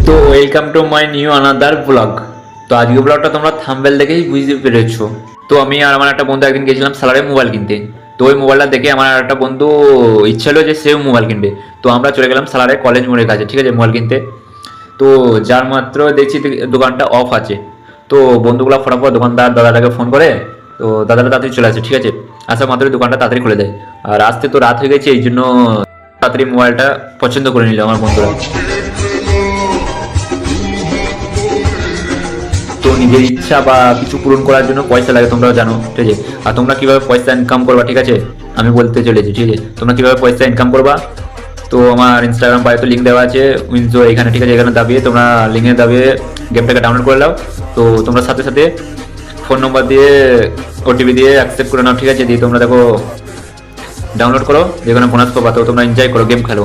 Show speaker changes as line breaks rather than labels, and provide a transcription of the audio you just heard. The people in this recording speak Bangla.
তো welcome to my new another blog. তো আজকে ব্লগটা তোমরা থাম্বনেল দেখেই বুঝতে পেরেছো। তো আমি আর আমার একটা বন্ধু একদিন গেছিলাম সালারে মোবাইল কিনতে। তো ওই মোবাইলটা দেখে আমার একটা বন্ধু ইচ্ছা হলো যে সেও মোবাইল কিনবে। তো আমরা চলে গেলাম সালারে কলেজ মোড়ের কাছে, ঠিক আছে, মোবাইল কিনতে। তো যার মাত্র দেখছি দোকানটা অফ আছে। তো বন্ধুগুলো ফটাফট দোকানদার দাদাটাকে ফোন করে, তো দাদাটা তাড়াতাড়ি চলে আসে, ঠিক আছে। আসা মাত্র দোকানটা তাড়াতাড়ি খুলে দেয়। আর আসতে তো রাত হয়ে গেছে, এই জন্য তাড়াতাড়ি মোবাইলটা পছন্দ করে নিল আমার বন্ধুরা। তো নিজের ইচ্ছা বা কিছু পূরণ করার জন্য পয়সা লাগে, তোমরাও জানো, ঠিক আছে। আর তোমরা কিভাবে পয়সা ইনকাম করবা, ঠিক আছে, আমি বলতে চলেছি, ঠিক আছে। তোমরা কিভাবে পয়সা ইনকাম করবা, তো আমার ইনস্টাগ্রাম পায়ে তো লিঙ্ক দেওয়া আছে উইনজো এখানে, ঠিক আছে। এখানে দাবিয়ে তোমরা লিঙ্কে দাবিয়ে গেমটাকে ডাউনলোড করে নাও। তো তোমরা সাথে সাথে ফোন নম্বর দিয়ে ওটিপি দিয়ে অ্যাকসেপ্ট করে নাও, ঠিক আছে। দিয়ে তোমরা দেখো ডাউনলোড করো, যেখানে বোনাস পাবা। তো তোমরা এনজয় করো, গেম খেলো।